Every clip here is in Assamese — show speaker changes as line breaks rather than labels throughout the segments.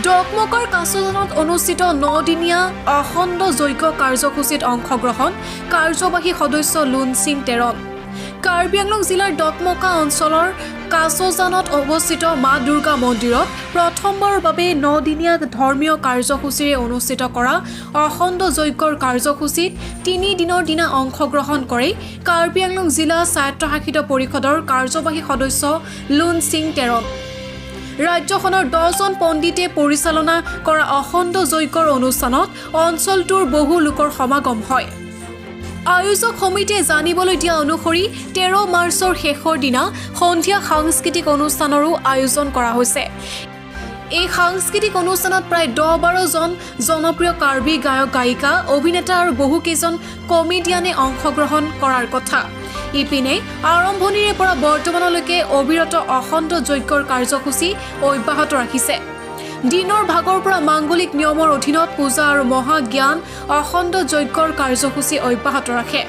ডকমকাৰ কাছজানত অনুষ্ঠিত 9-দিনীয়া অখণ্ড যজ্ঞ কাৰ্যসূচীত অংশগ্ৰহণ কাৰ্যবাহী সদস্য লুনচিং তেৰণ। কাৰ্বি আংলং জিলাৰ ডকমকা অঞ্চলৰ কাছজানত অৱস্থিত মা দুৰ্গা মন্দিৰত প্ৰথমবাৰৰ বাবে 9-দিনীয়া ধৰ্মীয় কাৰ্যসূচীৰে অনুষ্ঠিত কৰা অখণ্ড যজ্ঞৰ কাৰ্যসূচীত 3 দিনৰ দিনা অংশগ্ৰহণ কৰে কাৰ্বি আংলং জিলা স্বায়ত্তশাসিত পৰিষদৰ কাৰ্যবাহী সদস্য লুনচিং তেৰণ। ৰাজ্যখনৰ 10জন পণ্ডিতে পৰিচালনা কৰা অখণ্ড যজ্ঞৰ অনুষ্ঠানত অঞ্চলটোৰ বহু লোকৰ সমাগম হয়। আয়োজক সমিতিয়ে জানিবলৈ দিয়া অনুসৰি 13 মাৰ্চৰ শেষৰ দিনা সন্ধিয়া সাংস্কৃতিক অনুষ্ঠানৰো আয়োজন কৰা হৈছে। এই সাংস্কৃতিক অনুষ্ঠানত প্ৰায় 10-12 জন জনপ্ৰিয় কাৰ্বি গায়ক গায়িকা অভিনেতা আৰু বহুকেইজন কমেডিয়ানে অংশগ্ৰহণ কৰাৰ কথা। ইপিনে আৰম্ভণিৰে পৰা বৰ্তমানলৈকে অবিৰত অখণ্ড যজ্ঞৰ কাৰ্যসূচী অব্যাহত ৰাখিছে। দিনৰ ভাগৰ পৰা মাংগলিক নিয়মৰ অধীনত পূজা আৰু মহাজ্ঞান অখণ্ড যজ্ঞৰ কাৰ্যসূচী অব্যাহত ৰাখে।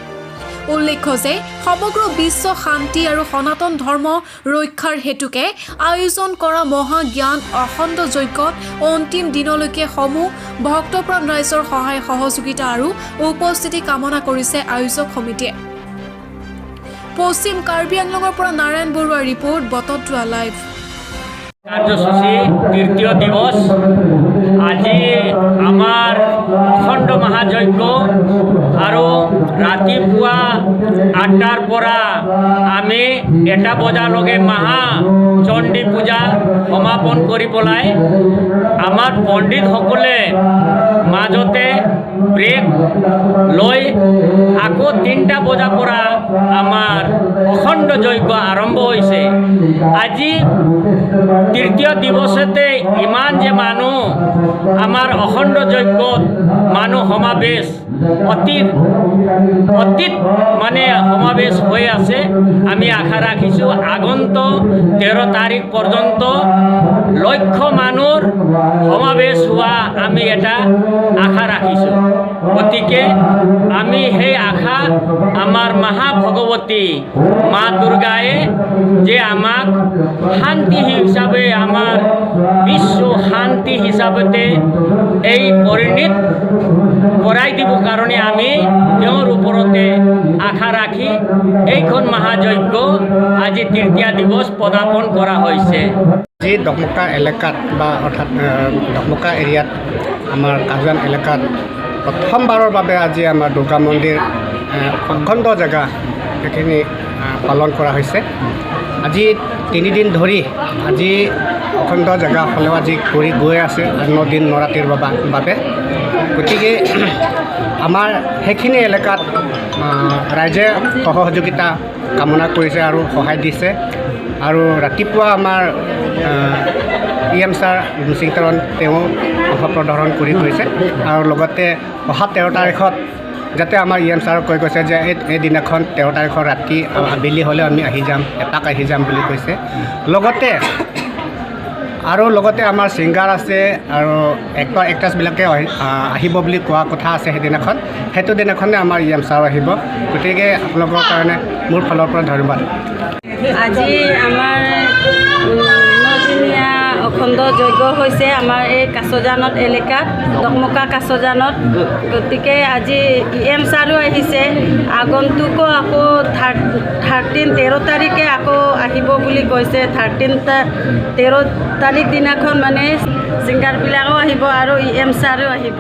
উল্লেখ্য যে সমগ্ৰ বিশ্ব শান্তি আৰু সনাতন ধৰ্ম ৰক্ষাৰ হেতুকে আয়োজন কৰা মহাজ্ঞান অখণ্ড যজ্ঞত অন্তিম দিনলৈকে সমূহ ভক্তপ্ৰাণ ৰাইজৰ সহায় সহযোগিতা আৰু উপস্থিতি কামনা কৰিছে আয়োজক সমিতিয়ে। পশ্চিম কাৰ্বি আংলঙৰ পৰা নাৰায়ণ বৰুৱাৰ ৰিপৰ্ট, বটদ্ৰা লাইভ।
কাৰ্যসূচী তৃতীয় দিৱস আজি আমাৰ অখণ্ড মহাযজ্ঞ আৰু ৰাতিপুৱা 8টাৰ পৰা আমি 1টা বজালৈকে মহা চণ্ডী পূজা সমাপন কৰি পেলাই আমাৰ পণ্ডিতসকলে মাজতে ব্ৰেক লৈ আকৌ 3টা বজাৰ পৰা আমাৰ অখণ্ড যজ্ঞ আৰম্ভ হৈছে। আজি তৃতীয় দিৱসতে ইমান যে মানুহ আমাৰ অখণ্ড যজ্ঞত মানুহ সমাবেশ অতীত মানে সমাবেশ হৈ আছে। আমি আশা ৰাখিছোঁ আগন্তুক 13 তাৰিখ পৰ্যন্ত লক্ষ মানুহৰ সমাবেশ হোৱা আমি এটা আশা ৰাখিছোঁ। গতিকে আমি সেই আশা আমাৰ মহাভগৱতী মা দুৰ্গাই যে আমাক শান্তি হিচাপে আমাৰ বিশ্ব শান্তি হিচাপতে এই পৰিণত কৰাই দিব কাৰণে আমি তেওঁৰ ওপৰতে আশা ৰাখি এইখন মহাযজ্ঞ আজি তৃতীয় দিৱস পদাৰ্পণ কৰা হৈছে।
আজি ডকমকা এলেকাত বা অৰ্থাৎ ডকমকা এৰিয়াত আমাৰ কাছজান এলেকাত প্ৰথমবাৰৰ বাবে আজি আমাৰ দুৰ্গা মন্দিৰ অখণ্ড জেগা সেইখিনি পালন কৰা হৈছে। আজি 3 দিন ধৰি আজি অখণ্ড জেগা হ'লেও আজি কৰি গৈ আছে 9 দিন নৰাতিৰ বাবে। গতিকে আমাৰ সেইখিনি এলেকাত ৰাইজে সহযোগিতা কামনা কৰিছে আৰু সহায় দিছে। আৰু ৰাতিপুৱা আমাৰ PM ছাৰ লুনচিং তেৰণ তেওঁ অংশ প্ৰদৰ্শন কৰি গৈছে আৰু লগতে অহা 13 তাৰিখত যাতে আমাৰ EM ছাৰক কৈ গৈছে যে এই দিনাখন 13 তাৰিখৰ ৰাতি আবেলি হ'লেও আমি আহি যাম, এপাক আহি যাম বুলি কৈছে। লগতে আমাৰ ছিংগাৰ আছে আৰু এক্ট্ৰেছবিলাকে আহিব বুলি কোৱা কথা আছে সেইদিনাখন। সেইটো দিনাখনে আমাৰ EM ছাৰ আহিব। গতিকে আপোনালোকৰ কাৰণে মোৰ ফালৰ পৰা ধন্যবাদ।
আজি আমাৰ 9-দিনীয়া অখণ্ড যজ্ঞ হৈছে আমাৰ এই কাছজানত এলেকাত, ডকমকা কাছজানত। গতিকে আজি EM ছাৰো আহিছে। আগন্তুকো আকৌ 13 তাৰিখে আকৌ আহিব বুলি কৈছে। 13 তাৰিখ দিনাখন মানে ছিংগাৰবিলাকো আহিব আৰু EM ছাৰো আহিব।